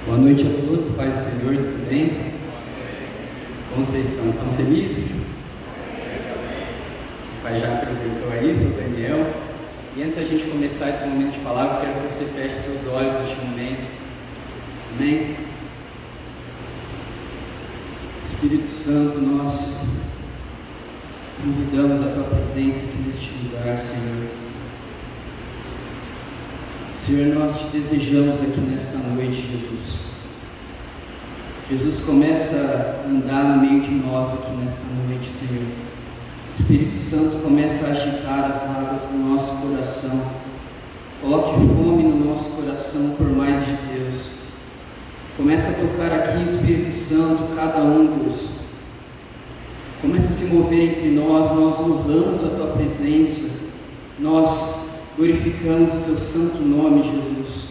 Boa noite a todos, paz do Senhor, tudo bem? Como vocês estão? São felizes? O pai já apresentou aí, sou Daniel. E antes da gente começar esse momento de palavra, quero que você feche seus olhos neste momento. Amém? Espírito Santo, nós convidamos a Tua presença aqui neste lugar, Senhor. Senhor, nós te desejamos aqui nesta noite, Jesus. Jesus, começa a andar no meio de nós aqui nesta noite, Senhor. Espírito Santo, começa a agitar as águas do nosso coração. Coloque fome no nosso coração por mais de Deus. Começa a tocar aqui, Espírito Santo, cada um, Deus. Começa a se mover entre nós honramos a Tua presença. Nós glorificamos o Teu santo nome, Jesus.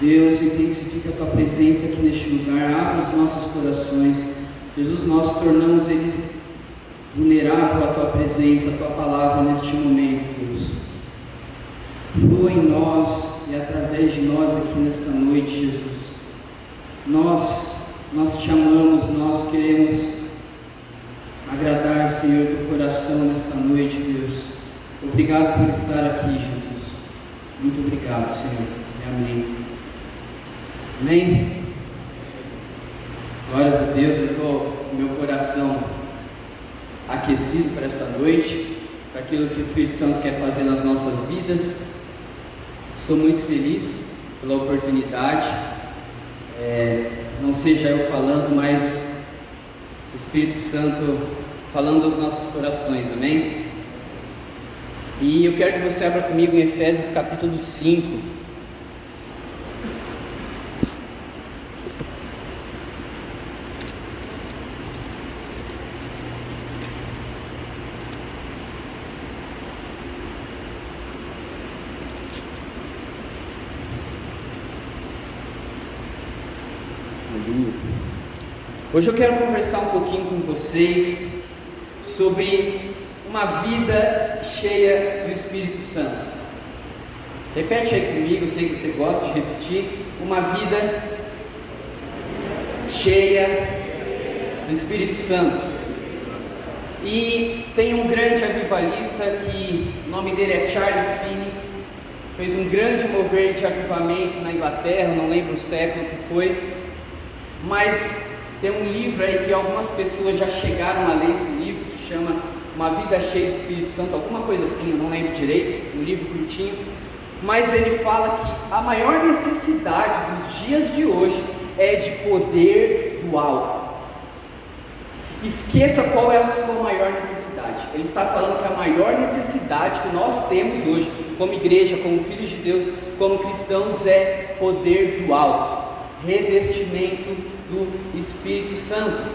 Deus, intensifica a Tua presença aqui neste lugar, abre os nossos corações. Jesus, nós tornamos ele vulnerável à Tua presença, à Tua palavra neste momento, Deus. Flua em nós e através de nós aqui nesta noite, Jesus. Nós te amamos, nós queremos agradar, Senhor, Teu coração nesta noite, Deus. Obrigado por estar aqui, Jesus. Muito obrigado, Senhor. Amém. Amém? Glórias a Deus. Eu estou com meu coração aquecido para essa noite, para aquilo que o Espírito Santo quer fazer nas nossas vidas. Sou muito feliz pela oportunidade. Não seja eu falando, mas o Espírito Santo falando aos nossos corações. Amém? E eu quero que você abra comigo em Efésios capítulo 5. Hoje eu quero conversar um pouquinho com vocês sobre uma vida cheia do Espírito Santo. Repete aí comigo, eu sei que você gosta de repetir. Uma vida cheia do Espírito Santo. E tem um grande avivalista que o nome dele é Charles Finney. Fez um grande mover de avivamento na Inglaterra, não lembro o século que foi. Mas tem um livro aí que algumas pessoas já chegaram a ler esse livro, que chama Uma Vida Cheia do Espírito Santo, alguma coisa assim, eu não lembro direito, um livro curtinho. Mas ele fala que a maior necessidade dos dias de hoje é de poder do alto. Esqueça qual é a sua maior necessidade. Ele está falando que a maior necessidade que nós temos hoje, como igreja, como filhos de Deus, como cristãos, é poder do alto, revestimento do Espírito Santo.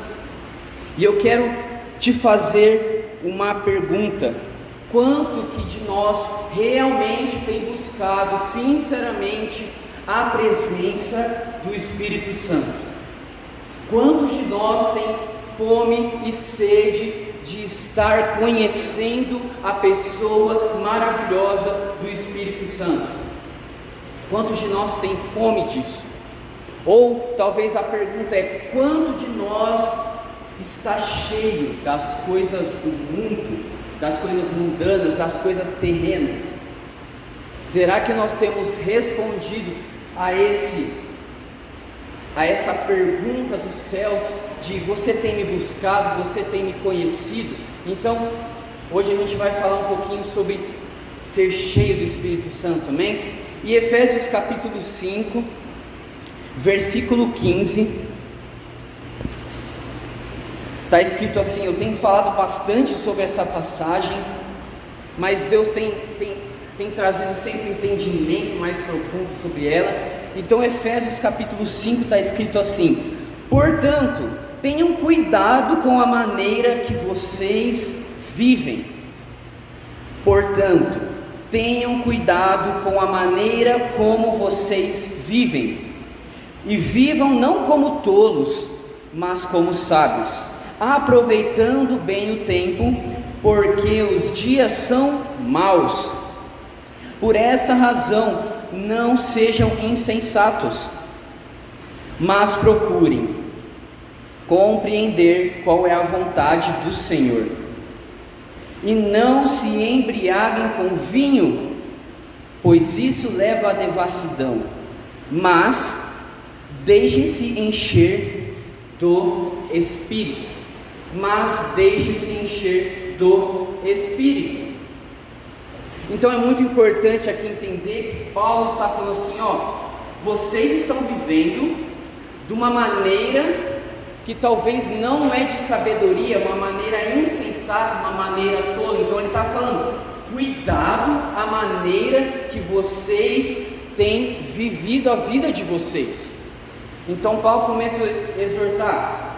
E eu quero te fazer uma pergunta: quanto que de nós realmente tem buscado sinceramente a presença do Espírito Santo? Quantos de nós tem fome e sede de estar conhecendo a pessoa maravilhosa do Espírito Santo? Quantos de nós tem fome disso? Ou talvez a pergunta é: quanto de nós está cheio das coisas do mundo, das coisas mundanas, das coisas terrenas? Será que nós temos respondido a essa pergunta dos céus de você tem me buscado, você tem me conhecido? Então, hoje a gente vai falar um pouquinho sobre ser cheio do Espírito Santo, amém? E Efésios capítulo 5, versículo 15, está escrito assim. Eu tenho falado bastante sobre essa passagem, mas Deus tem trazido sempre entendimento mais profundo sobre ela. Então Efésios capítulo 5 está escrito assim: portanto, tenham cuidado com a maneira que vocês vivem. Portanto, tenham cuidado com a maneira como vocês vivem. E vivam não como tolos, mas como sábios, aproveitando bem o tempo, porque os dias são maus. Por essa razão, não sejam insensatos, mas procurem compreender qual é a vontade do Senhor, e não se embriaguem com vinho, pois isso leva à devassidão, mas deixem-se encher do Espírito. Então é muito importante aqui entender que Paulo está falando assim, vocês estão vivendo de uma maneira que talvez não é de sabedoria, uma maneira insensata, uma maneira tola. Então ele está falando, cuidado a maneira que vocês têm vivido a vida de vocês. Então Paulo começa a exortar,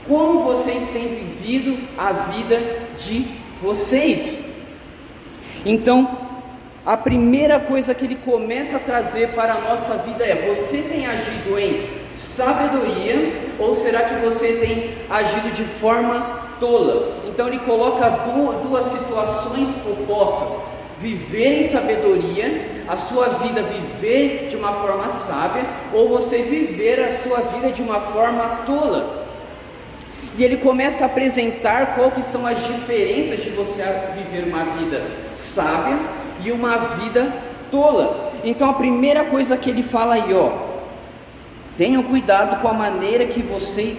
como vocês têm vivido a vida de vocês. Então a primeira coisa que ele começa a trazer para a nossa vida é, você tem agido em sabedoria, ou será que você tem agido de forma tola? Então ele coloca duas situações opostas: viver em sabedoria, a sua vida viver de uma forma sábia, ou você viver a sua vida de uma forma tola. E ele começa a apresentar qual que são as diferenças de você viver uma vida sábia e uma vida tola. Então a primeira coisa que ele fala aí, tenham cuidado com a maneira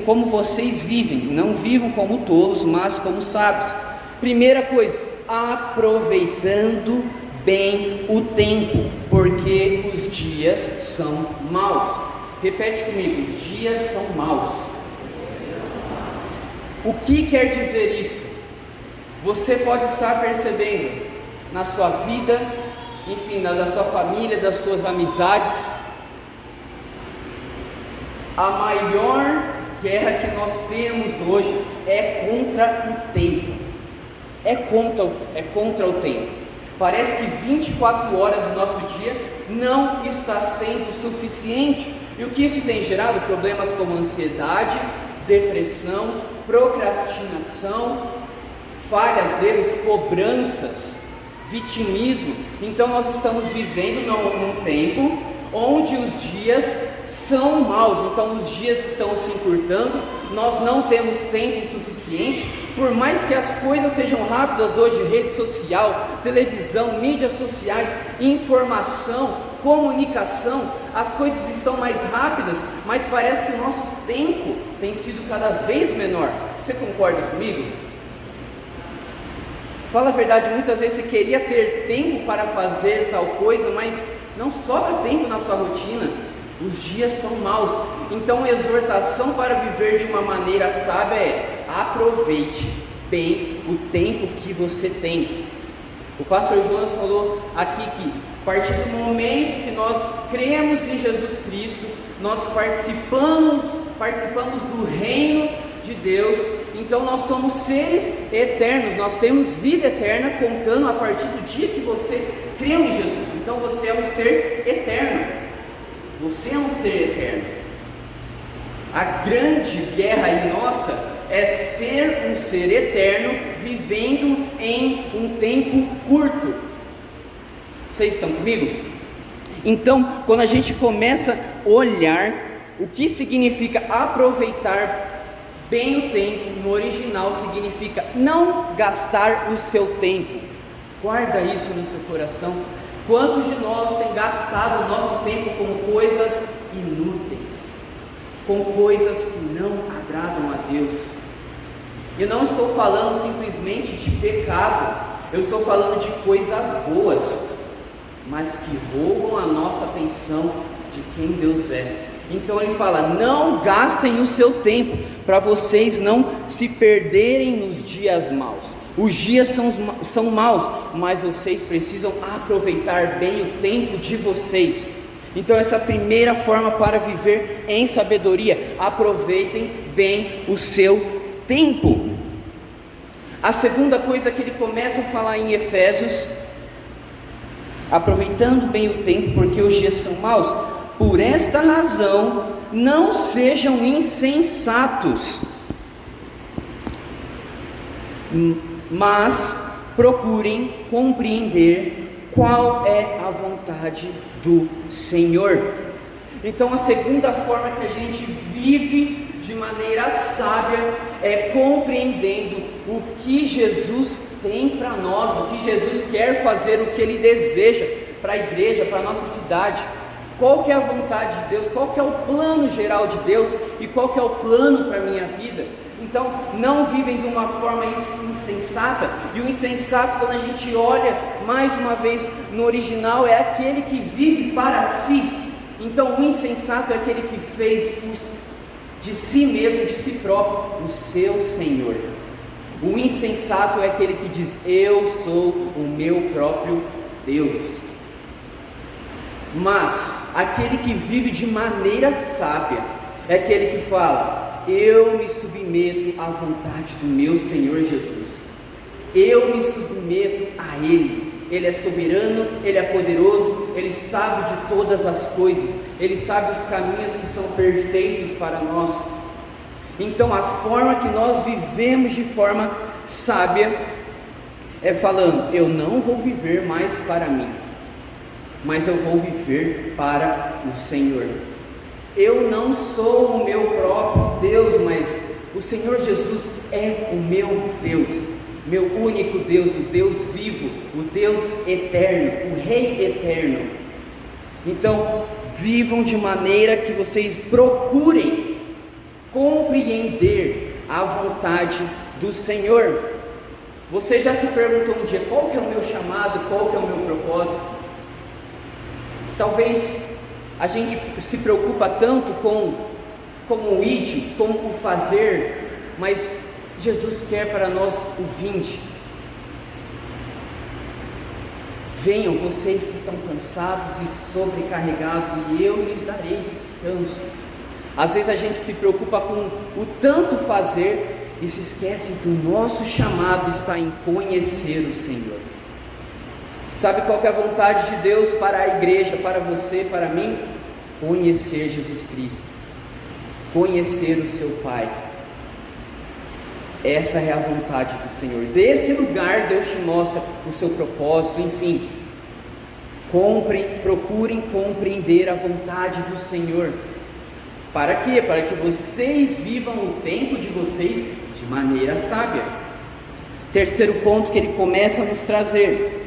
como vocês vivem, não vivam como tolos, mas como sábios. Primeira coisa, aproveitando bem o tempo, porque os dias são maus. Repete comigo, os dias são maus. O que quer dizer isso? Você pode estar percebendo na sua vida, enfim, da sua família, das suas amizades, a maior guerra que nós temos hoje é contra o tempo. É contra o tempo. Parece que 24 horas do nosso dia não está sendo suficiente. E o que isso tem gerado? Problemas como ansiedade, depressão, procrastinação, falhas, erros, cobranças, vitimismo. Então nós estamos vivendo num tempo onde os dias são maus, então os dias estão se encurtando, nós não temos tempo suficiente, por mais que as coisas sejam rápidas hoje, rede social, televisão, mídias sociais, informação, comunicação, as coisas estão mais rápidas, mas parece que o nosso tempo tem sido cada vez menor. Você concorda comigo? Fala a verdade, muitas vezes você queria ter tempo para fazer tal coisa, mas não sobra tempo na sua rotina. Os dias são maus. Então a exortação para viver de uma maneira sábia é: aproveite bem o tempo que você tem. O pastor Jonas falou aqui que a partir do momento que nós cremos em Jesus Cristo, nós participamos do reino de Deus. Então nós somos seres eternos, nós temos vida eterna contando a partir do dia que você creu em Jesus. Então você é um ser eterno. Você é um ser eterno. A grande guerra aí nossa é ser um ser eterno vivendo em um tempo curto. Vocês estão comigo? Então, quando a gente começa a olhar o que significa aproveitar bem o tempo, no original significa não gastar o seu tempo. Guarda isso no seu coração. Quantos de nós tem gastado o nosso tempo com coisas inúteis, com coisas que não agradam a Deus? Eu não estou falando simplesmente de pecado, eu estou falando de coisas boas, mas que roubam a nossa atenção de quem Deus é. Então ele fala: não gastem o seu tempo, para vocês não se perderem nos dias maus. Os dias são maus, mas vocês precisam aproveitar bem o tempo de vocês. Então essa é a primeira forma para viver em sabedoria: aproveitem bem o seu tempo. A segunda coisa que ele começa a falar em Efésios: aproveitando bem o tempo, porque os dias são maus. Por esta razão, não sejam insensatos, mas procurem compreender qual é a vontade do Senhor. Então a segunda forma que a gente vive de maneira sábia é compreendendo o que Jesus tem para nós, o que Jesus quer fazer, o que Ele deseja para a igreja, para a nossa cidade. Qual que é a vontade de Deus, qual que é o plano geral de Deus e qual que é o plano para a minha vida. Então não vivem de uma forma insensata, e o insensato, quando a gente olha mais uma vez no original, é aquele que vive para si. Então o insensato é aquele que fez de si mesmo, de si próprio, o seu Senhor. O insensato é aquele que diz: eu sou o meu próprio Deus. Mas aquele que vive de maneira sábia é aquele que fala: eu me submeto à vontade do meu Senhor Jesus, eu me submeto a Ele. Ele é soberano, Ele é poderoso, Ele sabe de todas as coisas, Ele sabe os caminhos que são perfeitos para nós. Então a forma que nós vivemos de forma sábia é falando: eu não vou viver mais para mim, mas eu vou viver para o Senhor. Eu não sou o meu próprio Deus, mas o Senhor Jesus é o meu Deus, meu único Deus, o Deus vivo, o Deus eterno, o Rei eterno. Então vivam de maneira que vocês procurem compreender a vontade do Senhor. Você já se perguntou um dia: qual que é o meu chamado, qual que é o meu propósito? Talvez a gente se preocupa tanto com o id, com o fazer, mas Jesus quer para nós o vinde. Venham vocês que estão cansados e sobrecarregados, e eu lhes darei descanso. Às vezes a gente se preocupa com o tanto fazer e se esquece que o nosso chamado está em conhecer o Senhor. Sabe qual que é a vontade de Deus para a igreja, para você, para mim? Conhecer Jesus Cristo, conhecer o seu Pai. Essa é a vontade do Senhor. Desse lugar Deus te mostra o seu propósito. Enfim, procurem compreender a vontade do Senhor. Para quê? Para que vocês vivam o tempo de vocês de maneira sábia. Terceiro ponto que ele começa a nos trazer: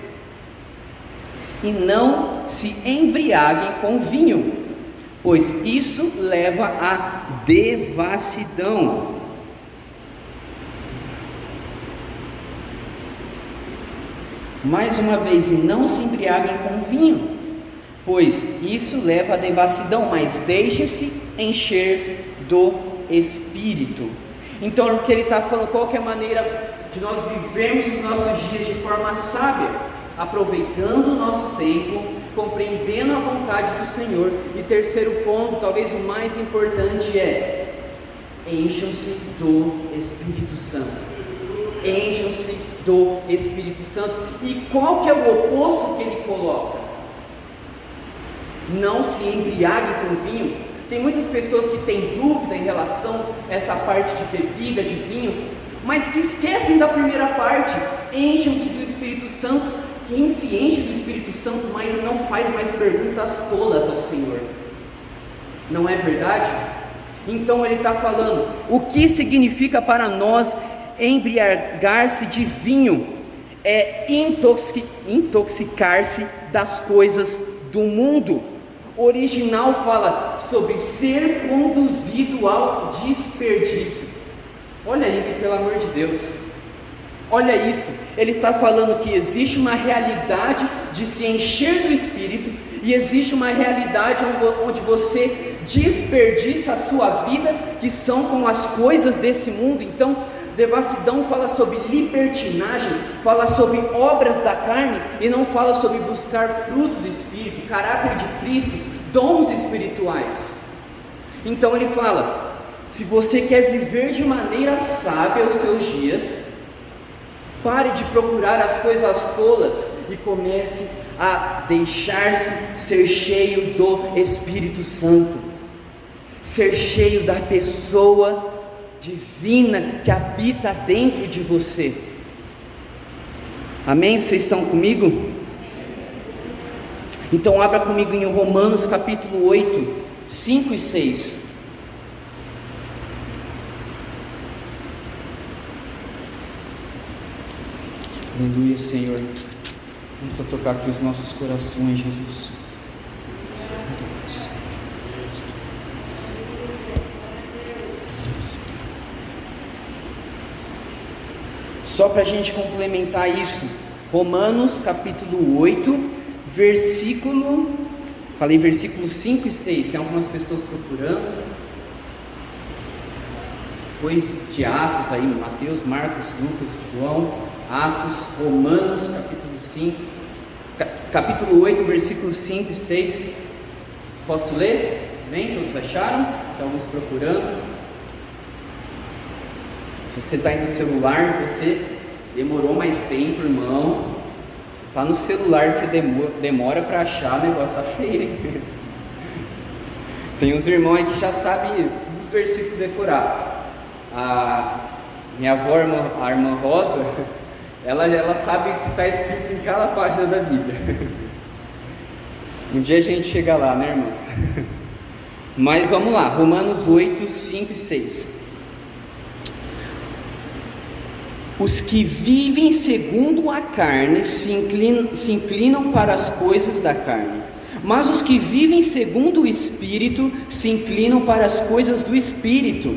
e não se embriaguem com vinho, pois isso leva à devassidão. Mais uma vez: e não se embriaguem com vinho, pois isso leva à devassidão, mas deixe-se encher do Espírito. Então o que ele está falando, qual que é a maneira de nós vivermos os nossos dias de forma sábia? Aproveitando o nosso tempo, compreendendo a vontade do Senhor. E terceiro ponto, talvez o mais importante, é: encham-se do Espírito Santo. Encham-se do Espírito Santo. E qual que é o oposto que ele coloca? Não se embriague com vinho. Tem muitas pessoas que têm dúvida em relação a essa parte de bebida, de vinho, mas se esquecem da primeira parte: encham-se do Espírito Santo. Quem se enche do Espírito Santo mas não faz mais perguntas tolas ao Senhor, não é verdade? Então ele está falando o que significa para nós embriagar-se de vinho: é intoxicar-se das coisas do mundo. O original fala sobre ser conduzido ao desperdício. Olha isso, pelo amor de Deus. Olha isso, ele está falando que existe uma realidade de se encher do Espírito, e existe uma realidade onde você desperdiça a sua vida, que são com as coisas desse mundo. Então, devassidão fala sobre libertinagem, fala sobre obras da carne, e não fala sobre buscar fruto do Espírito, caráter de Cristo, dons espirituais. Então ele fala: se você quer viver de maneira sábia os seus dias, pare de procurar as coisas tolas e comece a deixar-se ser cheio do Espírito Santo, ser cheio da pessoa divina que habita dentro de você. Amém? Vocês estão comigo? Então abra comigo em Romanos capítulo 8, 5 e 6. Aleluia, Senhor. Vamos a tocar aqui os nossos corações, Jesus. Só para a gente complementar isso, Romanos capítulo 8, versículos 5 e 6, tem algumas pessoas procurando, depois de Atos aí, Mateus, Marcos, Lucas, João, Atos, Romanos capítulo 8, versículos 5 e 6, posso ler? Bem, todos acharam? Estamos procurando. Se você está aí no celular, você demorou mais tempo, irmão. Você está no celular, você demora para achar, o negócio está feio. Tem uns irmãos aí que já sabem todos os versículos decorados. A minha avó, a irmã Rosa, ela sabe o que está escrito em cada página da Bíblia. Um dia a gente chega lá, né, irmãos? Mas vamos lá, Romanos 8, 5 e 6. Os que vivem segundo a carne se inclinam para as coisas da carne, mas os que vivem segundo o Espírito se inclinam para as coisas do Espírito,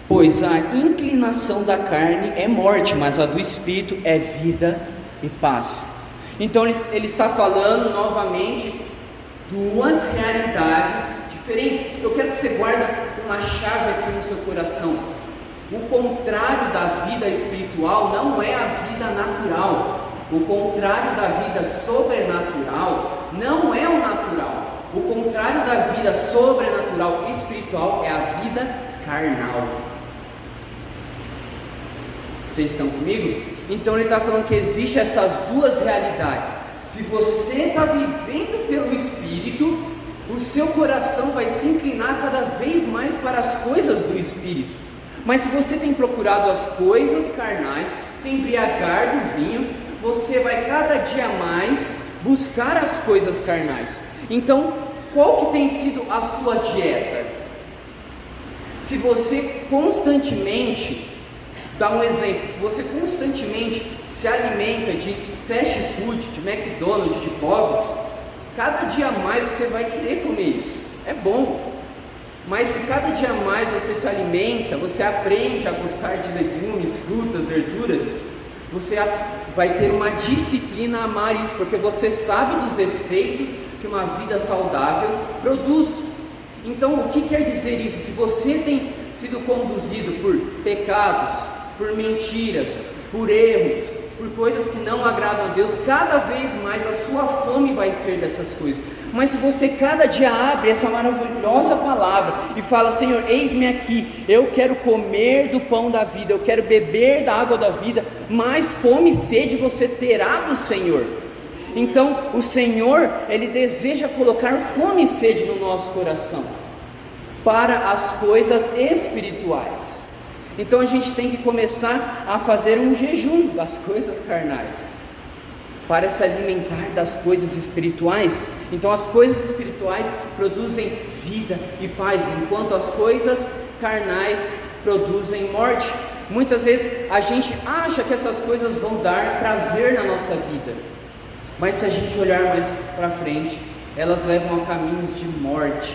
pois a inclinação da carne é morte, mas a do Espírito é vida e paz. Então ele está falando novamente duas realidades diferentes. Eu quero que você guarde uma chave aqui no seu coração. O contrário da vida espiritual não é a vida natural. O contrário da vida sobrenatural não é o natural. O contrário da vida sobrenatural espiritual é a vida carnal. Vocês estão comigo? Então ele está falando que existem essas duas realidades. Se você está vivendo pelo Espírito, o seu coração vai se inclinar cada vez mais para as coisas do Espírito. Mas se você tem procurado as coisas carnais, se embriagar do vinho, você vai cada dia mais buscar as coisas carnais. Então, qual que tem sido a sua dieta? Se você constantemente, dá um exemplo, se você constantemente se alimenta de fast food, de McDonald's, de Bob's, cada dia mais você vai querer comer isso. É bom. Mas se cada dia mais você se alimenta, você aprende a gostar de legumes, frutas, verduras, você vai ter uma disciplina a amar isso, porque você sabe dos efeitos que uma vida saudável produz. Então, o que quer dizer isso? Se você tem sido conduzido por pecados, por mentiras, por erros, por coisas que não agradam a Deus, cada vez mais a sua fome vai ser dessas coisas. Mas se você cada dia abre essa maravilhosa palavra e fala: Senhor, eis-me aqui, eu quero comer do pão da vida, eu quero beber da água da vida, mais fome e sede você terá do Senhor. Então o Senhor, Ele deseja colocar fome e sede no nosso coração para as coisas espirituais. Então a gente tem que começar a fazer um jejum das coisas carnais para se alimentar das coisas espirituais. Então as coisas espirituais produzem vida e paz, enquanto as coisas carnais produzem morte. Muitas vezes a gente acha que essas coisas vão dar prazer na nossa vida, mas se a gente olhar mais para frente, elas levam a caminhos de morte.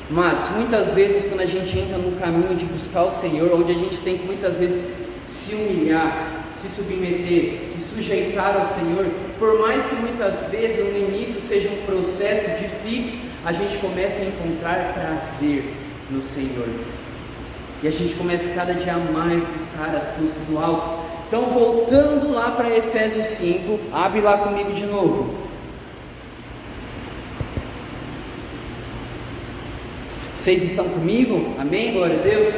Mas muitas vezes, quando a gente entra no caminho de buscar o Senhor, onde a gente tem que muitas vezes se humilhar, se submeter, se sujeitar ao Senhor, por mais que muitas vezes no início seja um processo difícil, a gente começa a encontrar prazer no Senhor, e a gente começa cada dia mais a buscar as coisas do alto. Então, voltando lá para Efésios 5, abre lá comigo de novo. Vocês estão comigo? Amém? Glória a Deus.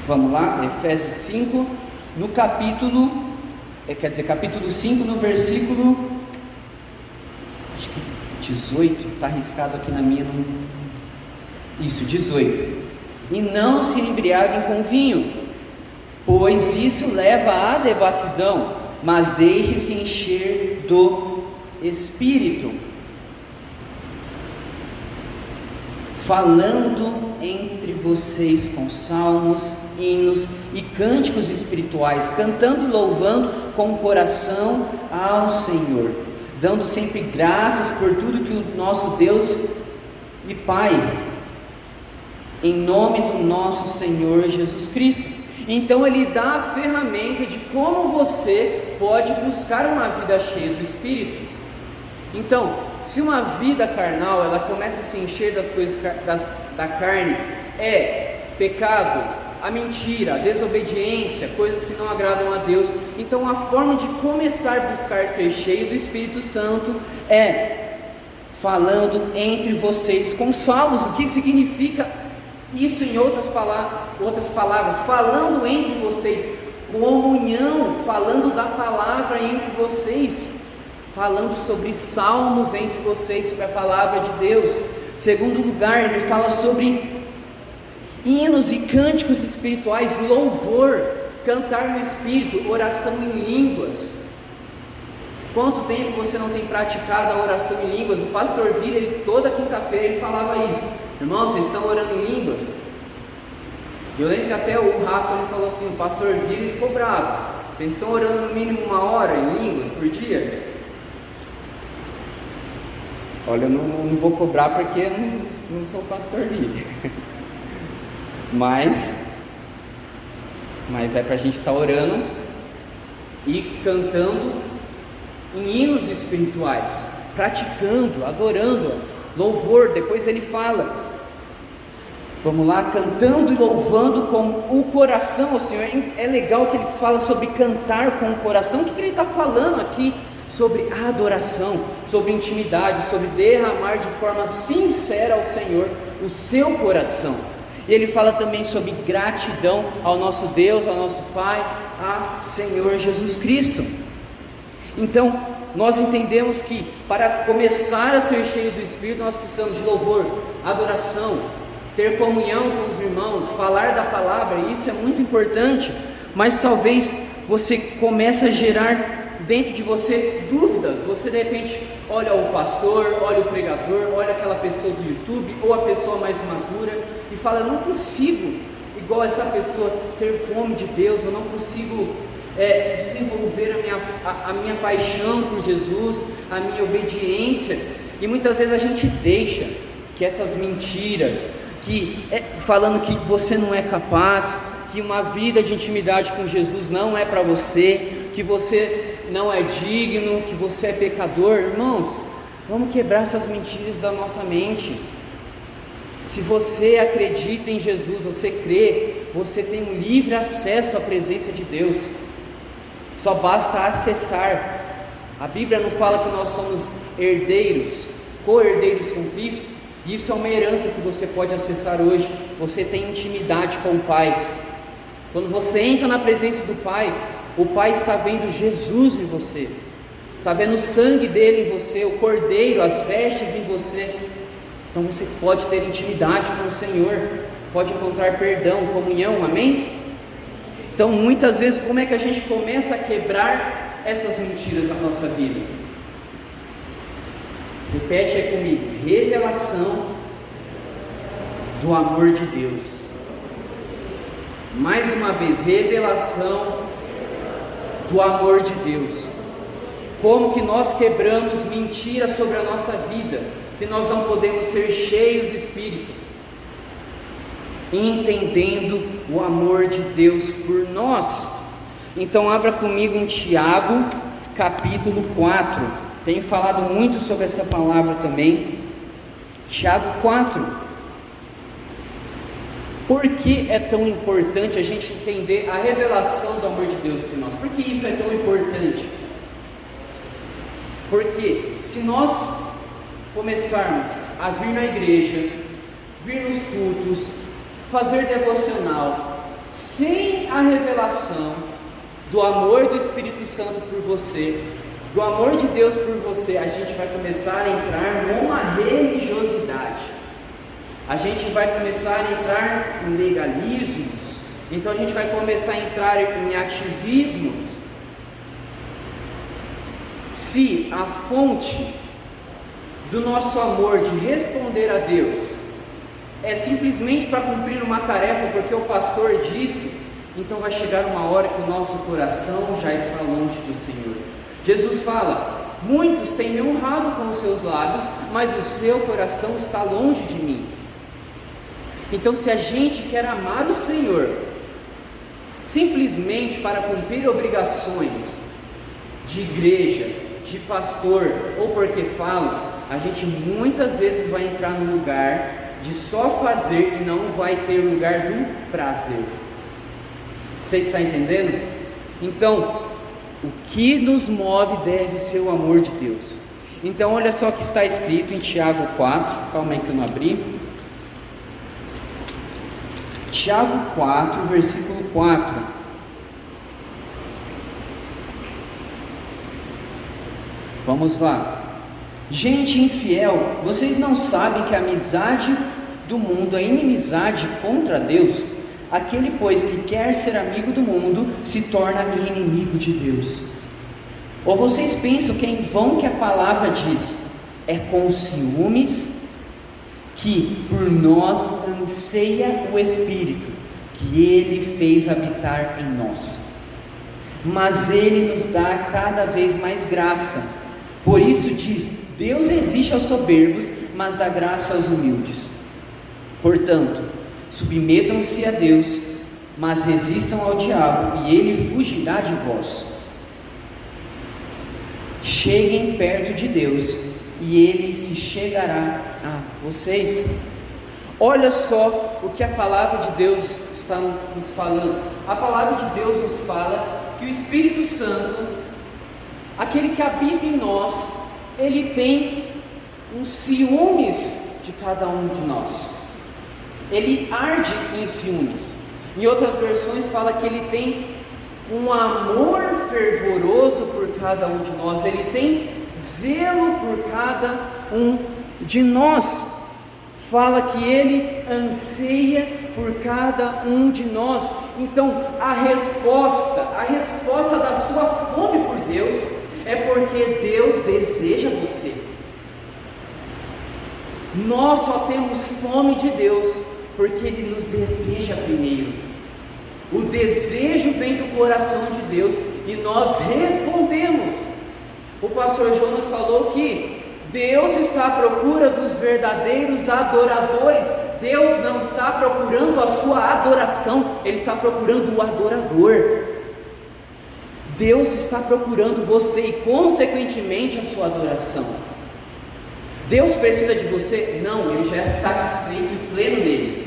Vamos lá, Efésios 5, no capítulo capítulo 5, no versículo, acho que 18, está arriscado aqui na minha, isso, 18. E não se embriaguem com vinho, pois isso leva à devassidão, mas deixe-se encher do Espírito, falando entre vocês com salmos, hinos e cânticos espirituais, cantando e louvando com o coração ao Senhor, dando sempre graças por tudo que o nosso Deus e Pai, em nome do nosso Senhor Jesus Cristo. Então ele dá a ferramenta de como você pode buscar uma vida cheia do Espírito. Então, se uma vida carnal, ela começa a se encher das coisas da carne, é pecado, a mentira, a desobediência, coisas que não agradam a Deus. Então a forma de começar a buscar ser cheio do Espírito Santo é falando entre vocês com salmos. O que significa isso em outras palavras? Falando entre vocês, comunhão, falando da palavra entre vocês, falando sobre salmos entre vocês, sobre a palavra de Deus. Segundo lugar, ele fala sobre hinos e cânticos espirituais, louvor, cantar no Espírito, oração em línguas. Quanto tempo você não tem praticado a oração em línguas? O pastor Vira, toda quinta-feira ele falava isso: irmãos, vocês estão orando em línguas? Eu lembro que até o Rafa ele falou assim, o pastor Vira ele ficou bravo: vocês estão orando no mínimo 1 hora em línguas por dia? Olha, eu não vou cobrar porque eu não sou pastor Vira. Mas é para a gente estar orando e cantando em hinos espirituais, praticando, adorando, louvor. Depois ele fala, vamos lá, cantando e louvando com o coração ao Senhor. É legal que ele fala sobre cantar com o coração. O que ele está falando aqui? Sobre adoração, sobre intimidade, sobre derramar de forma sincera ao Senhor o seu coração. E ele fala também sobre gratidão ao nosso Deus, ao nosso Pai, a Senhor Jesus Cristo. Então, nós entendemos que para começar a ser cheio do Espírito, nós precisamos de louvor, adoração, ter comunhão com os irmãos, falar da palavra. Isso é muito importante, mas talvez você comece a gerar dentro de você dúvidas. Você de repente olha o pastor, olha o pregador, olha aquela pessoa do YouTube, ou a pessoa mais madura, e fala: eu não consigo, igual essa pessoa, ter fome de Deus, eu não consigo desenvolver a minha paixão por Jesus, a minha obediência. E muitas vezes a gente deixa que essas mentiras, falando que você não é capaz, que uma vida de intimidade com Jesus não é para você, que você não é digno, que você é pecador. Irmãos, vamos quebrar essas mentiras da nossa mente. Se você acredita em Jesus, você crê, você tem um livre acesso à presença de Deus. Só basta acessar. A Bíblia não fala que nós somos herdeiros, co-herdeiros com Cristo? Isso é uma herança que você pode acessar hoje. Você tem intimidade com o Pai. Quando você entra na presença do Pai, o Pai está vendo Jesus em você, está vendo o sangue dele em você, o cordeiro, as vestes em você. Então você pode ter intimidade com o Senhor, pode encontrar perdão, comunhão, amém? Então muitas vezes, como é que a gente começa a quebrar essas mentiras na nossa vida? Repete aí comigo: revelação do amor de Deus. Mais uma vez, revelação do amor de Deus. Como que nós quebramos mentiras sobre a nossa vida, que nós não podemos ser cheios de Espírito, entendendo o amor de Deus por nós. Então abra comigo em Tiago, capítulo 4. Tenho falado muito sobre essa palavra também. Tiago 4. Por que é tão importante a gente entender a revelação do amor de Deus por nós? Por que isso é tão importante? Porque se nós começarmos a vir na igreja, vir nos cultos, fazer devocional, sem a revelação, do amor do Espírito Santo por você, do amor de Deus por você, a gente vai começar a entrar numa religiosidade. A gente vai começar a entrar em legalismos. Então a gente vai começar a entrar em ativismos. Se a fonte do nosso amor de responder a Deus é simplesmente para cumprir uma tarefa porque o pastor disse, então vai chegar uma hora que o nosso coração já está longe do Senhor. Jesus fala: muitos têm me honrado com os seus lábios, mas o seu coração está longe de mim. Então, se a gente quer amar o Senhor simplesmente para cumprir obrigações de igreja, de pastor, ou porque fala, a gente muitas vezes vai entrar no lugar de só fazer e não vai ter lugar do prazer. Você está entendendo? Então, o que nos move deve ser o amor de Deus. Então, olha só o que está escrito em Tiago 4, calma aí que eu não abri. Tiago 4, versículo 4. Vamos lá. Gente infiel, vocês não sabem que a amizade do mundo é inimizade contra Deus? Aquele, pois, que quer ser amigo do mundo, se torna inimigo de Deus. Ou vocês pensam que é em vão que a palavra diz: é com ciúmes que por nós anseia o Espírito, que Ele fez habitar em nós. Mas Ele nos dá cada vez mais graça. Por isso diz: Deus resiste aos soberbos, mas dá graça aos humildes. Portanto, submetam-se a Deus, mas resistam ao diabo, e ele fugirá de vós. Cheguem perto de Deus, e ele se chegará a vocês. Olha só o que a palavra de Deus está nos falando. A palavra de Deus nos fala que o Espírito Santo, aquele que habita em nós, ele tem uns ciúmes de cada um de nós. Ele arde em ciúmes. Em outras versões fala que ele tem um amor fervoroso por cada um de nós. Ele tem zelo por cada um de nós. Fala que ele anseia por cada um de nós. Então a resposta da sua fome por Deus é porque Deus deseja você. Nós só temos fome de Deus porque Ele nos deseja primeiro. O desejo vem do coração de Deus e nós respondemos. O pastor Jonas falou que Deus está à procura dos verdadeiros adoradores. Deus não está procurando a sua adoração, Ele está procurando o adorador. Deus está procurando você e consequentemente a sua adoração. Deus precisa de você? Não, Ele já é satisfeito e pleno nele.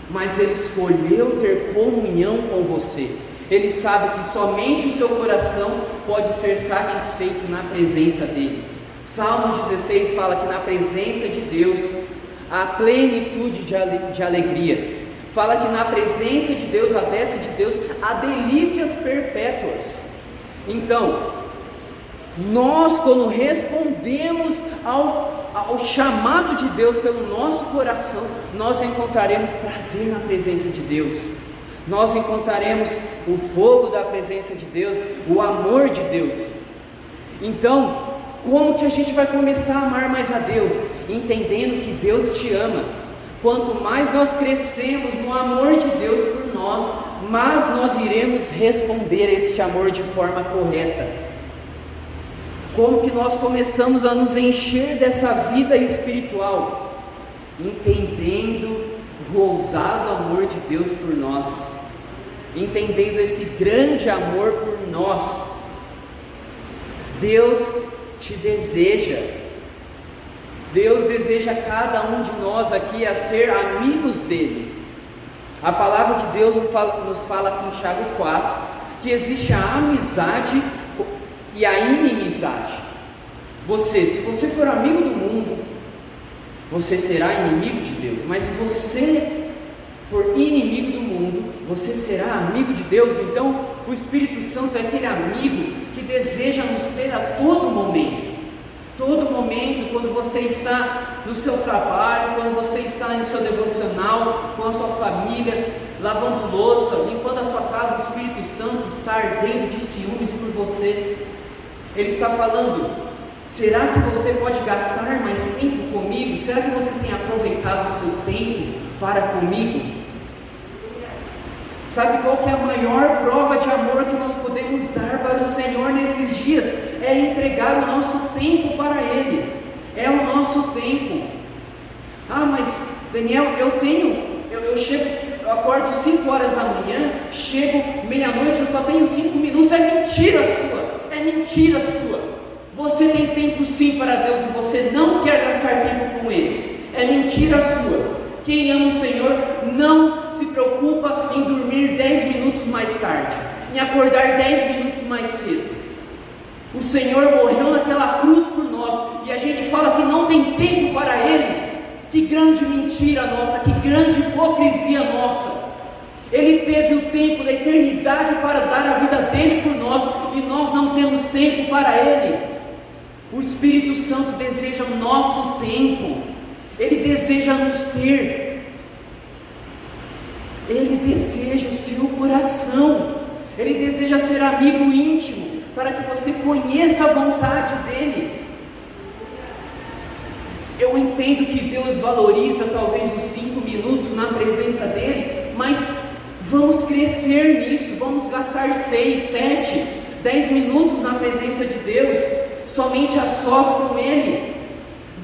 Mas Ele escolheu ter comunhão com você. Ele sabe que somente o seu coração pode ser satisfeito na presença dEle. Salmo 16 fala que na presença de Deus há plenitude de alegria. Fala que na presença de Deus, a destra de Deus, há delícias perpétuas. Então, nós quando respondemos ao chamado de Deus pelo nosso coração, nós encontraremos prazer na presença de Deus, nós encontraremos o fogo da presença de Deus, o amor de Deus. Então, como que a gente vai começar a amar mais a Deus? Entendendo que Deus te ama. Quanto mais nós crescemos no amor de Deus por nós, mais nós iremos responder este amor de forma correta. Como que nós começamos a nos encher dessa vida espiritual? Entendendo o ousado amor de Deus por nós, entendendo esse grande amor por nós. Deus te deseja, Deus deseja cada um de nós aqui a ser amigos dele. A palavra de Deus nos fala aqui em Tiago 4 que existe a amizade e a inimizade. Se você for amigo do mundo, você será inimigo de Deus. Mas se você for inimigo do mundo, você será amigo de Deus. Então, o Espírito Santo é aquele amigo que deseja nos ter a todo momento. Todo momento, quando você está no seu trabalho, quando você está no seu devocional, com a sua família, lavando louça, limpando a sua casa, o Espírito Santo está ardendo de ciúmes por você. Ele está falando: será que você pode gastar mais tempo comigo? Será que você tem aproveitado o seu tempo para comigo? Sabe qual que é a maior prova de amor que nós podemos dar para o Senhor nesses dias? É entregar o nosso tempo para Ele. É o nosso tempo. Ah, mas Daniel, eu acordo 5 horas da manhã, chego meia-noite, eu só tenho 5 minutos. É mentira sua, é mentira sua. Você tem tempo sim para Deus e você não quer gastar tempo com Ele. É mentira sua. Quem ama o Senhor não se preocupa em dormir 10 minutos mais tarde, em acordar 10 minutos mais cedo. O Senhor morreu naquela cruz por nós, e a gente fala que não tem tempo para Ele. Que grande mentira nossa, que grande hipocrisia nossa. Ele teve o tempo da eternidade para dar a vida dele por nós, e nós não temos tempo para Ele. O Espírito Santo deseja o nosso tempo. Ele deseja nos ter. Ele deseja o seu coração. Ele deseja ser amigo íntimo, para que você conheça a vontade dEle. Eu entendo que Deus valoriza talvez os 5 minutos na presença dEle, mas vamos crescer nisso, vamos gastar 6, 7, 10 minutos na presença de Deus, somente a sós com Ele.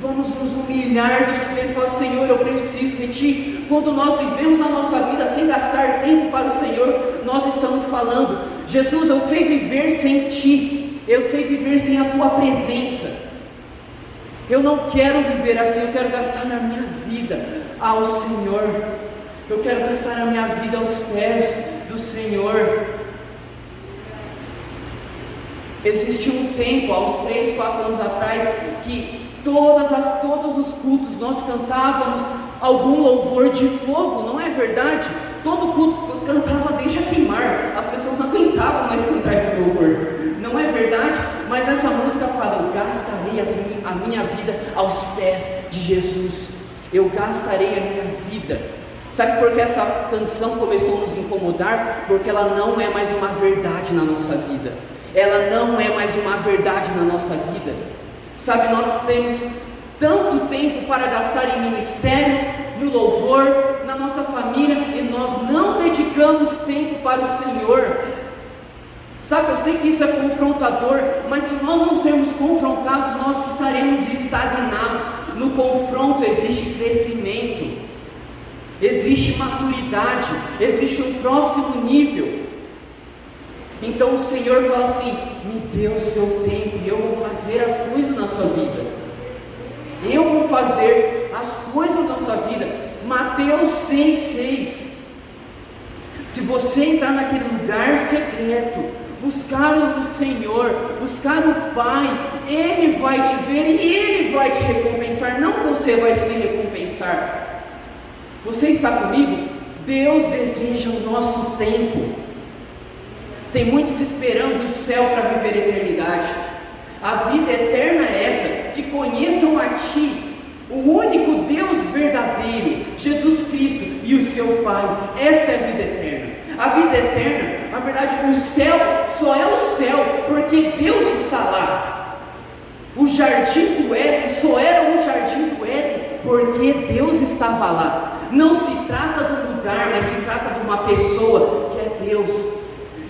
Vamos nos humilhar diante dEle e falar: Senhor, eu preciso de Ti. Quando nós vivemos a nossa vida sem gastar tempo para o Senhor, nós estamos falando: Jesus, eu sei viver sem Ti, eu sei viver sem a Tua presença. Eu não quero viver assim, eu quero gastar a minha vida ao Senhor. Eu quero gastar a minha vida aos pés do Senhor. Existe um tempo, há uns 3, 4 anos atrás, que todos os cultos nós cantávamos algum louvor de fogo, não é verdade? Todo culto cantava Deixa Queimar. As pessoas não aguentavam mais cantar esse louvor, não é verdade? Mas essa música fala: eu gastarei a minha vida aos pés de Jesus. Eu gastarei a minha vida. Sabe por que essa canção começou a nos incomodar? Porque ela não é mais uma verdade na nossa vida. Ela não é mais uma verdade na nossa vida. Sabe, nós temos tanto tempo para gastar em ministério, no louvor, na nossa família, e nós não dedicamos tempo para o Senhor. Sabe, eu sei que isso é confrontador, mas se nós não sermos confrontados, nós estaremos estagnados. No confronto existe crescimento, existe maturidade, existe um próximo nível. Então o Senhor fala assim: me dê o seu tempo e eu vou fazer as coisas na sua vida. Eu vou fazer as coisas na sua vida. Mateus 6,6. Se você entrar naquele lugar secreto, buscar o Senhor, buscar o Pai, Ele vai te ver e Ele vai te recompensar. Não você vai se recompensar. Você está comigo? Deus deseja o nosso tempo. Tem muitos esperando o céu para viver a eternidade. A vida eterna é essa: que conheçam a Ti, o único Deus verdadeiro, Jesus Cristo, e o seu Pai. Esta é a vida eterna. A vida eterna, na verdade, o céu só é o céu porque Deus está lá. O jardim do Éden só era o jardim do Éden porque Deus estava lá. Não se trata do lugar, mas se trata de uma pessoa, que é Deus.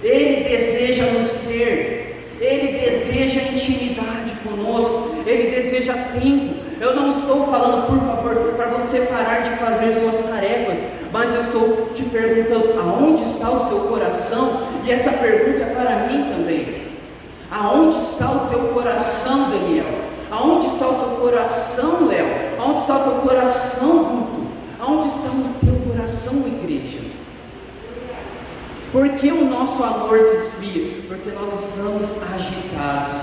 Ele deseja nos ter, Ele deseja intimidade conosco, Ele deseja tempo. Eu não estou falando, por favor, para você parar de fazer suas tarefas, mas eu estou te perguntando: aonde está o seu coração? E essa pergunta é para mim também. Aonde está o teu coração, Daniel? Aonde está o teu coração, Léo? Aonde está o teu coração, Guto? Aonde está o teu coração, igreja? Por que o nosso amor se esfria? Porque nós estamos agitados,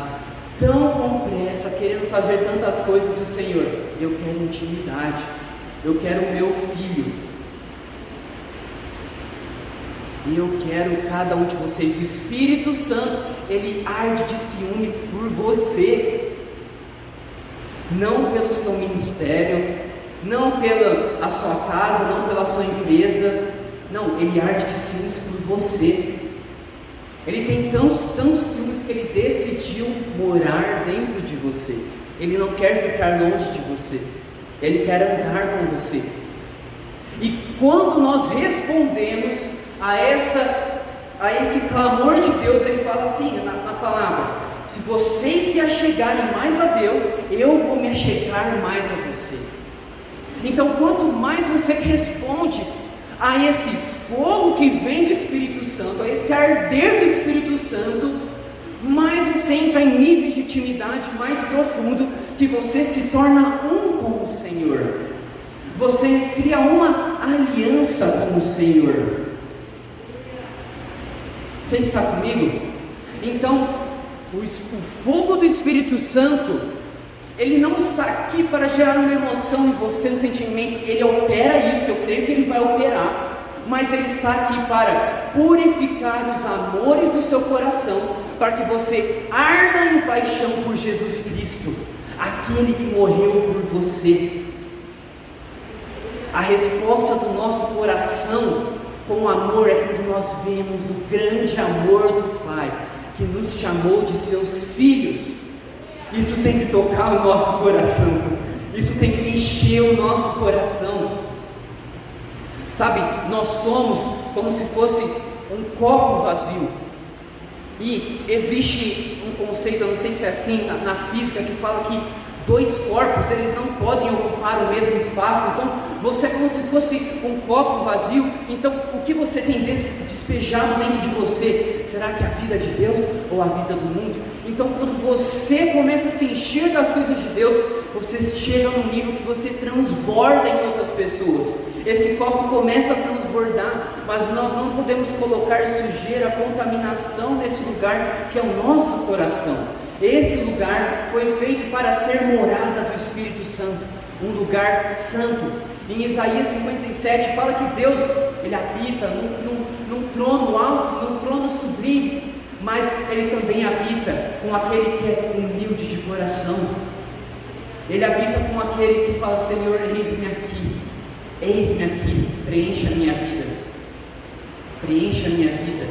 tão com pressa, querendo fazer tantas coisas. E o Senhor: eu quero intimidade, eu quero o meu filho. Eu quero cada um de vocês. O Espírito Santo, ele arde de ciúmes por você, não pelo seu ministério, não pela a sua casa, não pela sua empresa. Não, ele arde de ciúmes por você. Ele tem tantos ciúmes que ele decidiu morar dentro de você. Ele não quer ficar longe de você, ele quer andar com você. E quando nós respondemos a esse clamor de Deus, ele fala assim na palavra: se vocês se achegarem mais a Deus, eu vou me achegar mais a você. Então, quanto mais você responde a esse fogo que vem do Espírito Santo, a esse arder do Espírito Santo, mais você entra em níveis de intimidade mais profundo, que você se torna um com o Senhor. Você cria uma aliança com o Senhor. Você está comigo? Então, o fogo do Espírito Santo, ele não está aqui para gerar uma emoção em você, um sentimento. Ele opera isso, eu creio que ele vai operar, mas ele está aqui para purificar os amores do seu coração, para que você arda em paixão por Jesus Cristo, aquele que morreu por você. A resposta do nosso coração com amor é quando nós vemos o grande amor do Pai, que nos chamou de seus filhos. Isso tem que tocar o nosso coração, isso tem que encher o nosso coração. Sabe, nós somos como se fosse um copo vazio. E existe um conceito, eu não sei se é assim, na física, que fala que dois corpos, eles não podem ocupar o mesmo espaço. Então, você é como se fosse um copo vazio. Então, o que você tem despejado dentro de você? Será que é a vida de Deus ou a vida do mundo? Então, quando você começa a se encher das coisas de Deus, você chega num nível que você transborda em outras pessoas. Esse copo começa a transbordar, mas nós não podemos colocar sujeira, contaminação nesse lugar que é o nosso coração. Esse lugar foi feito para ser morada do Espírito Santo, um lugar santo. Em Isaías 57 fala que Deus, ele habita num trono alto, num trono sublime, mas ele também habita com aquele que é humilde de coração. Ele habita com aquele que fala: Senhor, eis-me aqui, preencha a minha vida, preencha a minha vida,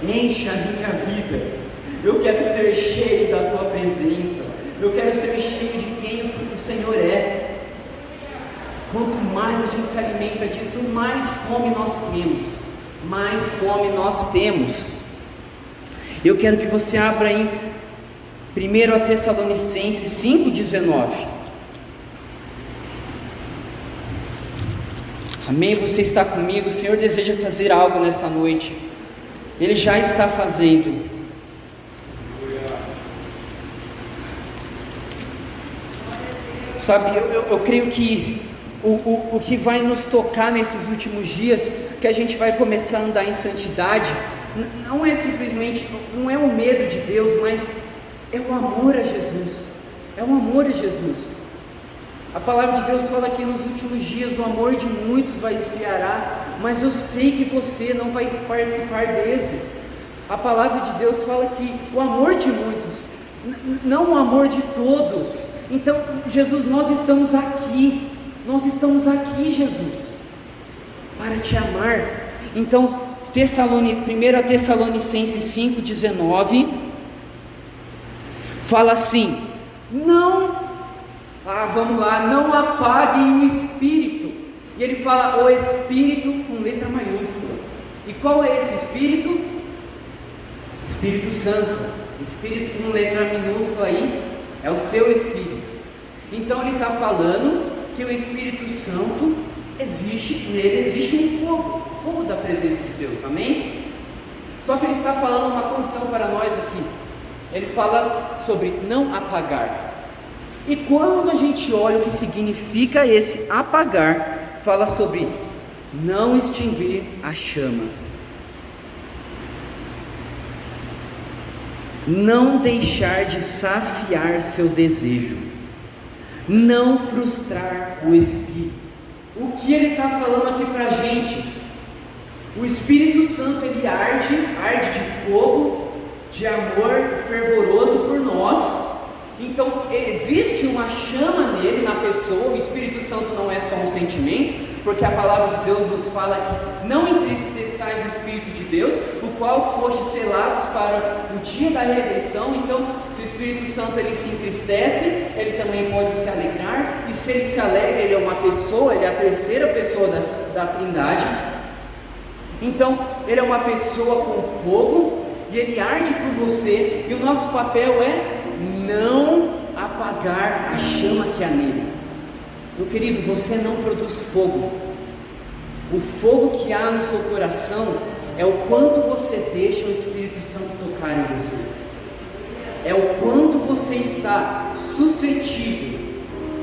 encha a minha vida. Eu quero ser cheio da tua presença, eu quero ser cheio de quem o Senhor é. Quanto mais a gente se alimenta disso, mais fome nós temos, mais fome nós temos. Eu quero que você abra em 1 Tessalonicenses 5,19. Amém? Você está comigo? O Senhor deseja fazer algo nessa noite, Ele já está fazendo. Sabe, eu creio que o que vai nos tocar nesses últimos dias, que a gente vai começar a andar em santidade, não é simplesmente, não é o medo de Deus, mas é o amor a Jesus. É o amor a Jesus. A palavra de Deus fala que nos últimos dias o amor de muitos vai esfriar, mas eu sei que você não vai participar desses. A palavra de Deus fala que o amor de muitos, não o amor de todos. Então, Jesus, nós estamos aqui, Jesus, para te amar. Então, 1 Tessalonicenses 5,19 fala assim: vamos lá, não apaguem o Espírito. E ele fala o Espírito com letra maiúscula. E qual é esse Espírito? Espírito Santo. Espírito com letra minúscula aí é o seu Espírito. Então ele está falando que o Espírito Santo nele existe um fogo da presença de Deus, amém? Só que ele está falando uma condição para nós aqui. Ele fala sobre não apagar. E quando a gente olha o que significa esse apagar, fala sobre não extinguir a chama, não deixar de saciar seu desejo, não frustrar o Espírito. O que ele está falando aqui para a gente? O Espírito Santo, ele arde de fogo, de amor fervoroso por nós. Então existe uma chama nele, na pessoa. O Espírito Santo não é só um sentimento, porque a palavra de Deus nos fala que não entristeçais o Espírito de Deus, o qual foste selados para o dia da redenção. Então, se o Espírito Santo ele se entristece, ele também pode se alegrar, e se ele se alegra, ele é uma pessoa, ele é a terceira pessoa da Trindade. Então, ele é uma pessoa com fogo, e ele arde por você, e o nosso papel é não apagar a chama que há nele. Meu querido, você não produz fogo. O fogo que há no seu coração é o quanto você deixa o Espírito Santo tocar em você. É o quanto você está suscetível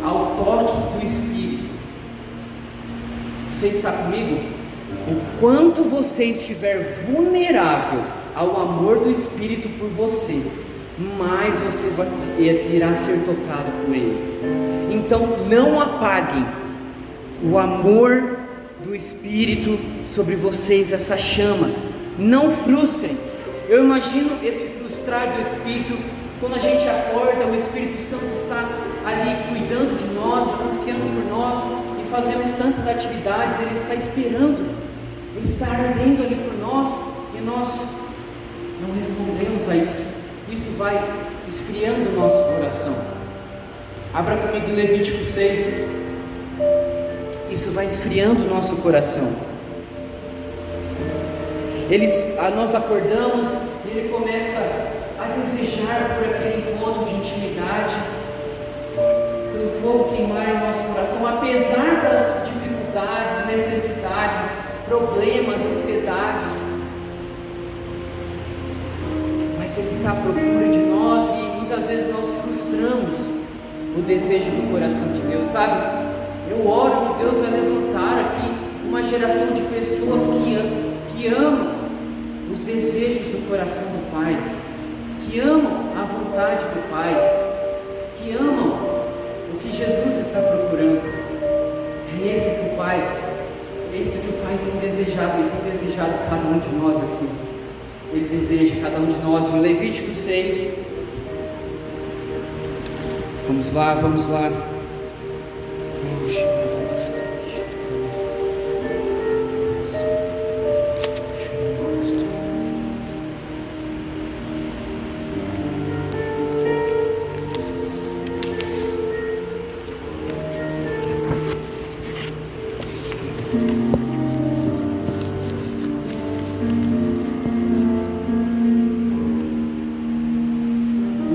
ao toque do Espírito. Você está comigo? O quanto você estiver vulnerável ao amor do Espírito por você, mais você irá ser tocado por Ele. Então não apaguem o amor do Espírito sobre vocês, essa chama. Não frustrem. Eu imagino esse frustrar do Espírito, quando a gente acorda, o Espírito Santo está ali cuidando de nós, ansiando por nós, e fazemos tantas atividades, Ele está esperando, Ele está ardendo ali por nós, e nós não respondemos a isso. Isso vai esfriando o nosso coração. Abra comigo Levítico 6. Isso vai esfriando o nosso coração. Nós acordamos e Ele começa a desejar por aquele encontro de intimidade, pelo fogo queimar em nosso coração, apesar das dificuldades, necessidades, problemas, ansiedades. Ele está à procura de nós, e muitas vezes nós frustramos o desejo do coração de Deus, sabe? Eu oro que Deus vai levantar aqui uma geração de pessoas que amam os desejos do coração do Pai, que amam a vontade do Pai, que amam o que Jesus está procurando. É esse que o Pai tem desejado, Ele tem desejado cada um de nós aqui. Ele deseja cada um de nós. Em Levítico 6, vamos lá.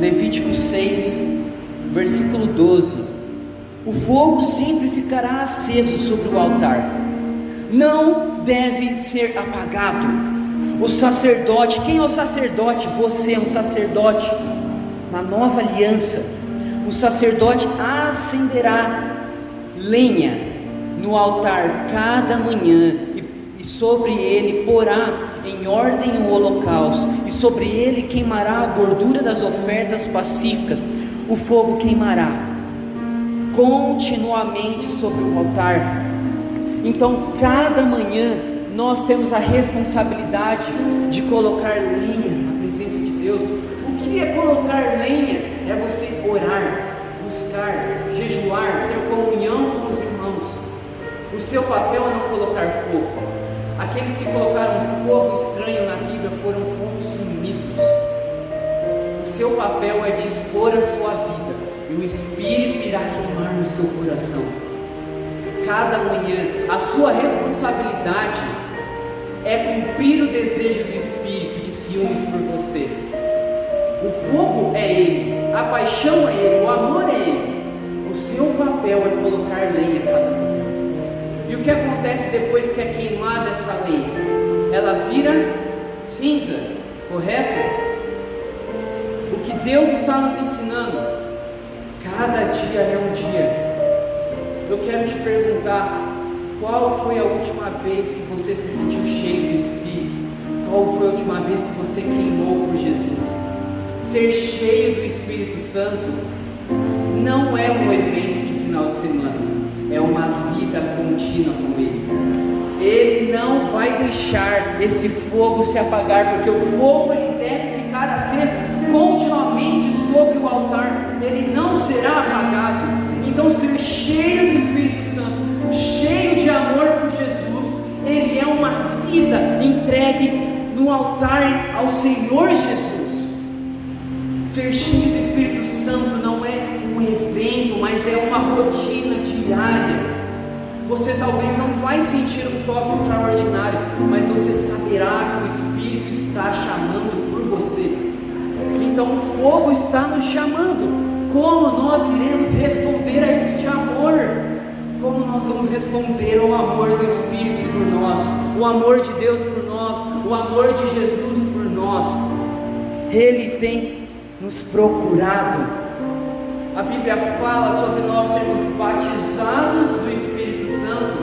Levítico 6, versículo 12: o fogo sempre ficará aceso sobre o altar, não deve ser apagado. O sacerdote, quem é o sacerdote? Você é um sacerdote na nova aliança. O sacerdote acenderá lenha no altar cada manhã, e sobre ele porá em ordem o holocausto, e sobre ele queimará a gordura das ofertas pacíficas. O fogo queimará continuamente sobre o altar. Então cada manhã nós temos a responsabilidade de colocar lenha na presença de Deus. O que é colocar lenha? É você orar, buscar, jejuar, ter comunhão com os irmãos. O seu papel é não colocar fogo. Aqueles que colocaram fogo estranho na Bíblia foram consumidos. O seu papel é dispor a sua vida, e o Espírito irá queimar no seu coração. Cada manhã, a sua responsabilidade é cumprir o desejo do Espírito de ciúmes por você. O fogo é Ele, a paixão é Ele, o amor é Ele. O seu papel é colocar lenha cada manhã. E o que acontece depois que é queimada essa lenha? Ela vira cinza, correto? O que Deus está nos ensinando, cada dia é um dia. Eu quero te perguntar, qual foi a última vez que você se sentiu cheio do Espírito? Qual foi a última vez que você queimou por Jesus? Ser cheio do Espírito Santo não é um evento de final de semana, é uma vida contínua com Ele. Ele não vai deixar esse fogo se apagar, porque o fogo ele deve ficar aceso continuamente sobre o altar, ele não será apagado. Então, ser cheio do Espírito Santo, cheio de amor por Jesus, ele é uma vida entregue no altar ao Senhor Jesus. Ser cheio do Espírito Santo não é um evento, mas é uma rotina diária. Você talvez não vai sentir um toque extraordinário, mas você saberá que o Espírito está chamando por você. Então o fogo está nos chamando. Como nós iremos responder a este amor? Como nós vamos responder ao amor do Espírito por nós, o amor de Deus por nós, o amor de Jesus por nós? Ele tem nos procurado. A Bíblia fala sobre nós sermos batizados do Espírito Santo,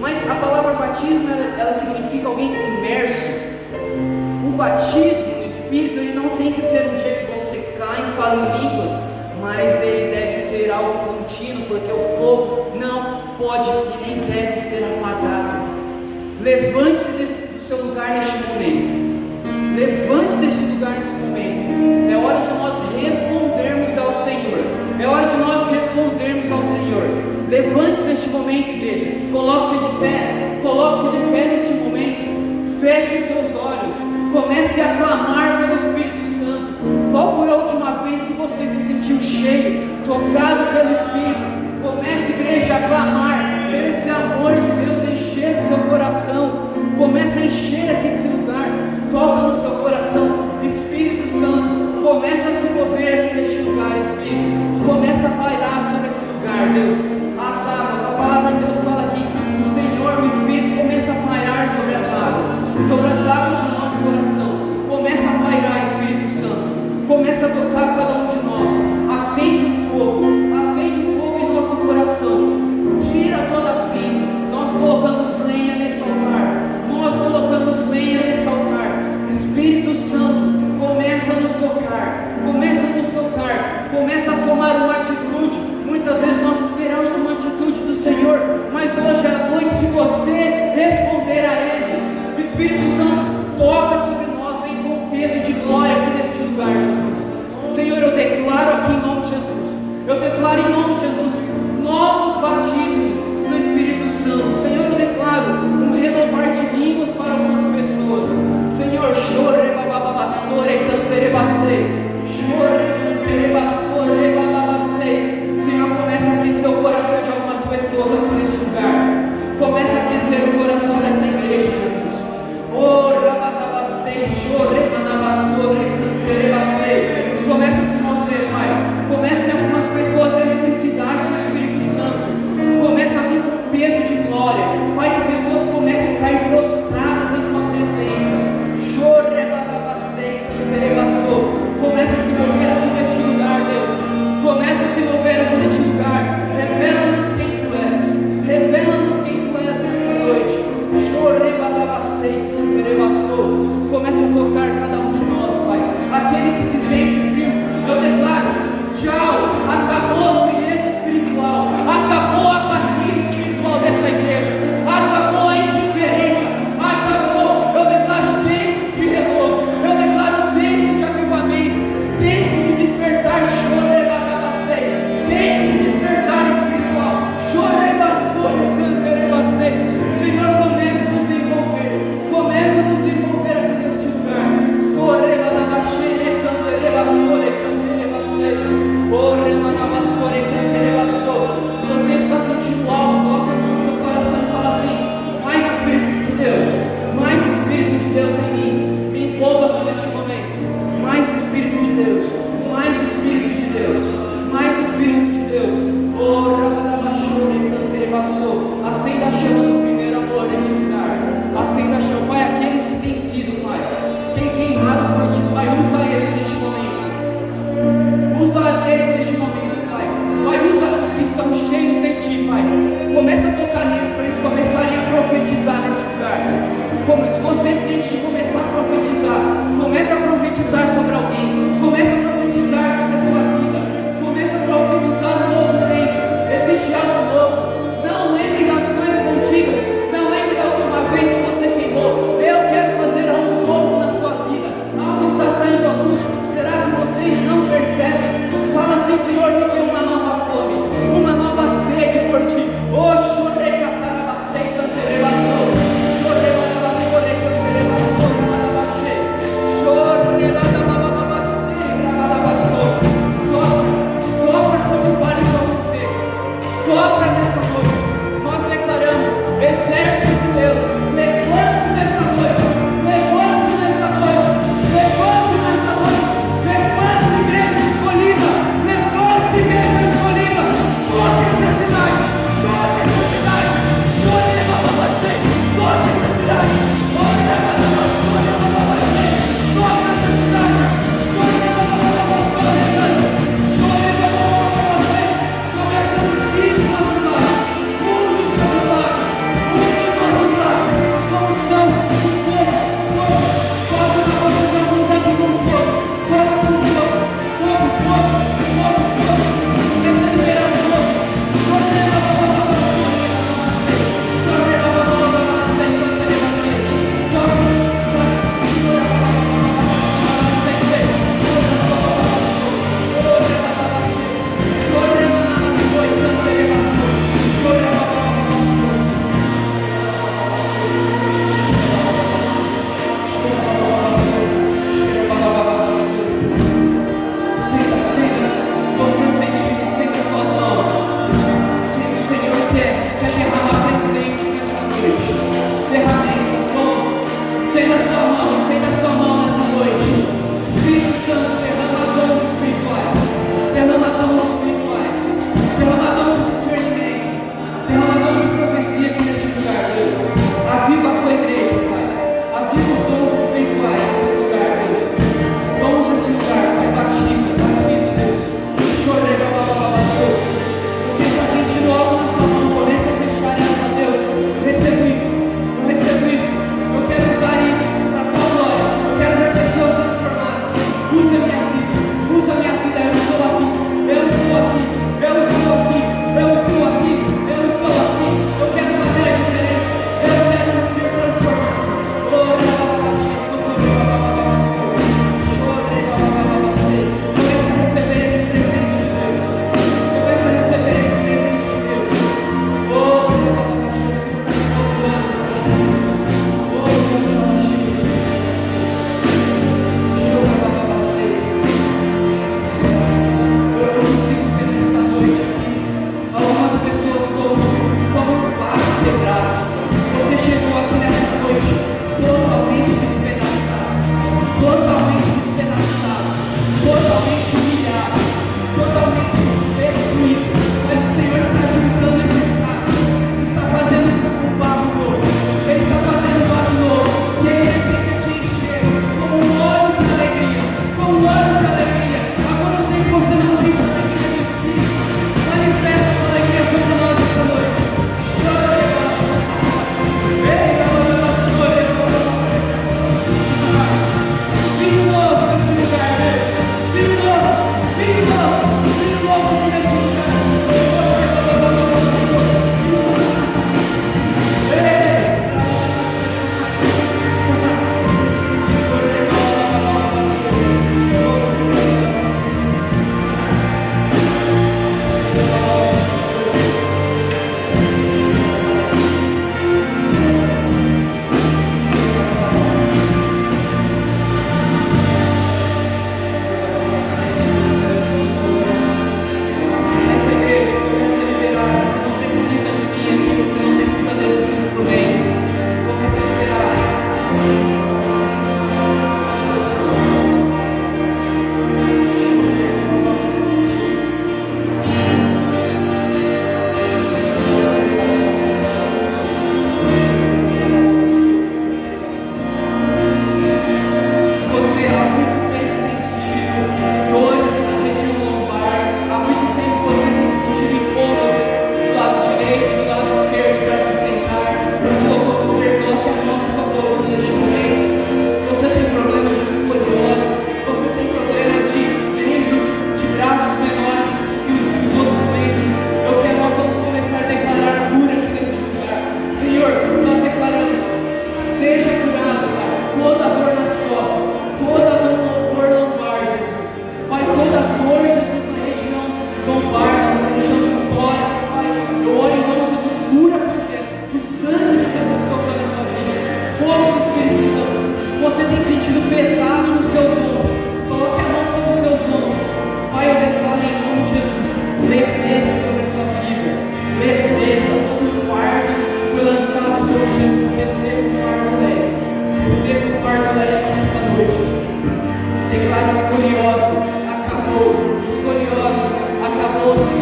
mas a palavra batismo ela significa alguém imerso. O batismo no Espírito ele não tem que ser um dia que você cai e fala em línguas, mas ele deve ser algo contínuo, porque o fogo não pode e nem deve ser apagado. Levante-se do seu lugar neste momento. Levante-se deste lugar neste momento. É hora de nós respondermos ao Senhor. É hora de nós respondermos ao Senhor. Levante-se neste momento, igreja. Coloque-se de pé. Coloque-se de pé neste momento. Feche os seus olhos. Comece a clamar pelo Espírito Santo. Qual foi a última vez que você se sentiu cheio, tocado pelo Espírito? Comece, igreja, a clamar por esse amor de Deus encher o seu coração. Comece a encher aqui esse lugar. Toca no seu coração. Espírito Santo, comece a se mover aqui neste lugar, Espírito. Comece a pairar sobre esse lugar, Deus. As águas, a palavra de Deus fala aqui. O Senhor, o Espírito, começa a pairar sobre as águas. Sobre as águas do nosso coração. Começa a pairar, Espírito Santo. Começa a tocar cada um de nós. Acende o fogo em nosso coração. Tira toda a cinza. Nós colocamos lenha nesse altar. Nós colocamos lenha nesse altar. Espírito Santo, começa a nos tocar. Começa a nos tocar. Começa a tomar uma atitude. Muitas vezes nós esperamos uma atitude do Senhor, mas hoje é a noite de você responder a Ele. Espírito Santo, toca sobre nós, vem com peso de glória aqui neste lugar, Jesus. Senhor, eu declaro aqui em nome de Jesus, eu declaro em nome de Jesus, novos batismos no Espírito Santo. Senhor, eu declaro um renovar de línguas para algumas pessoas. Senhor, chore, bababastore, cantere bastei, chore, cantere bastore, bababastei. Senhor, começa a aquecer o coração de algumas pessoas aqui neste lugar. Começa a aquecer o coração dessa igreja, Jesus. Oh, bababastei, chore, bababastore, cantere bastei. Começa a se mover, Pai. Começa algumas pessoas a eletricidade do Espírito Santo. Começa a vir com peso de glória. Pai, que pessoas começam a cair prostradas em tua presença. Chore, bababastei, cantere bastei. Começa a se mover aqui neste lugar, Deus. Começa a se mover aqui neste lugar. Revela-nos quem tu és. Revela-nos quem tu és nessa noite. Chore, bababastei, cantere bastei. Começa a tocar cada um de nós, Pai. Aquele que se sente frio, eu declaro: tchau, acabou a frieza espiritual, acabou a apatia espiritual dessa igreja, acabou a indiferença, acabou. Eu declaro tempos de renovo, eu declaro tempos de avivamento, tempos de despertar, chorei, tempos de despertar espiritual, chorei bastante, cantarei bastante. Senhor, comece a nos envolver, comece a nos envolver aqui neste lugar. Chorei, bababastei, cantarei bastante. Oh, remanabastore, cantarei bastante. Se você está sentindo algo, coloca a mão no seu coração e fala assim: mais Espírito de Deus, mais Espírito de Deus em mim. Me envolva aqui neste momento. Mais Espírito de Deus, mais Espírito de Deus, mais Espírito de Deus. Oh, remanabastore, cantarei bastante. Acenda a chama do primeiro amor neste lugar. Acenda a chama, Pai, aqueles que têm sido, Pai, tem queimado por ti, Pai, usa eles neste momento. Usa eles neste momento, Pai. Pai, usa os que estão cheios de ti, Pai. Começa a tocar neles para eles começarem a profetizar nesse lugar. Como se você sente começar a profetizar, começa a profetizar sobre alguém, começa a profetizar sobre a sua vida, começa a profetizar no novo tempo. Existe algo novo. Não lembre das coisas antigas,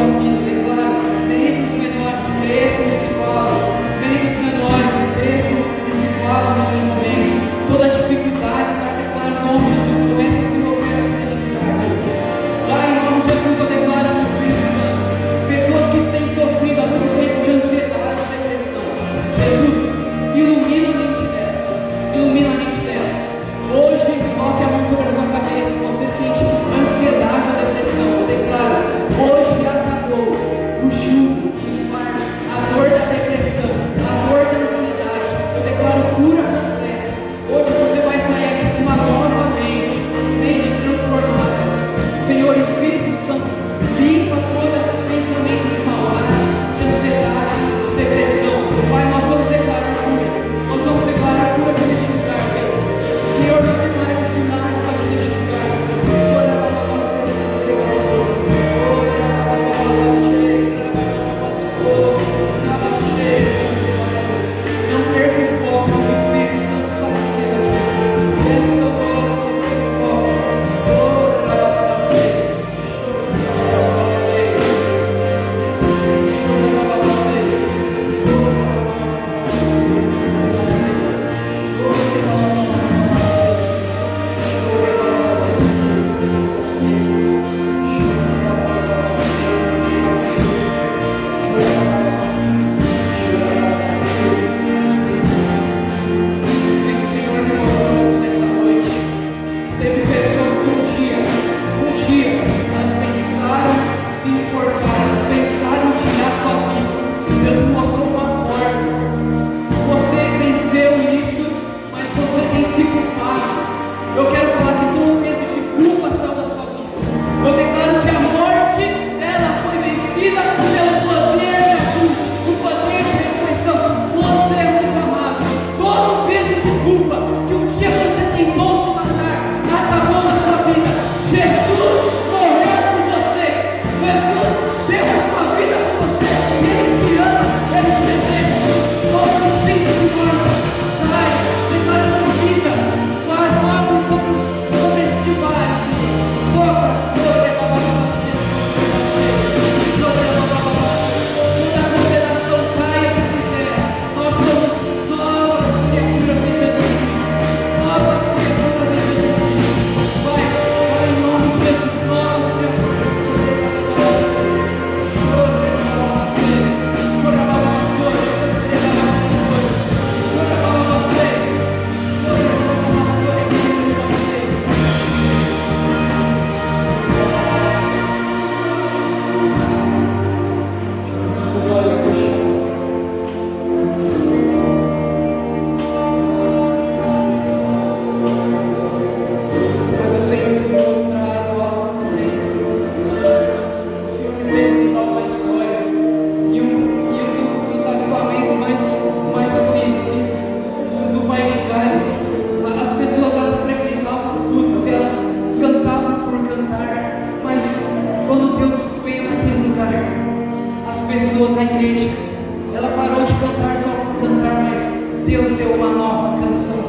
sua vida. Declaro, venham os menores, cresçam e se falam. Venham os menores, cresçam e se falam neste momento. Toda dificuldade para declarar o nome de Jesus começa a se mover neste lugar, Deus. Pai, em nome de Jesus, eu declaro ao Espírito Santo, pessoas que têm sofrido há muito tempo de ansiedade, depressão. Jesus, ilumina a mente delas. Ilumina a mente delas. Hoje, coloque a mão sobre a sua cabeça. Se você sente ansiedade ou depressão, eu declaro, hoje já acabou o jugo, o infarto, a dor da depressão, a dor da ansiedade. Eu declaro cura completa. Hoje você vai sair aqui com uma nova mente transformada. Senhor Espírito Santo, limpa todo pensamento de maldade, de ansiedade, de depressão. Pai, nós vamos declarar cura. Nós vamos declarar cura aqui neste lugar, Deus. Senhor, nós declaramos milagres aqui neste lugar. Não perca o foco do Espírito Santo está fazendo aqui. Desce o seu coração, não perca o eu quero falar que todo peso de culpa saiu da sua vida. Eu declaro que a morte, ela foi vencida pelo poder da cruz, o poder de ressurreição. Você é muito amado. Todo peso de culpa que um dia você tentou se matar, acabou na sua vida. Jesus morreu por você. Jesus deu a sua vida por você. Ele te ama, ele te deseja. Todo espírito de morte sai, declara a vida. Faz algo sobre este vale. Toda condenação caia nesse terra. Nós somos novas criaturas em Jesus. Novas criaturas em Jesus. Vai em nome de Jesus. Novas criaturas. A igreja, ela parou de cantar só por cantar, mas Deus deu uma nova canção.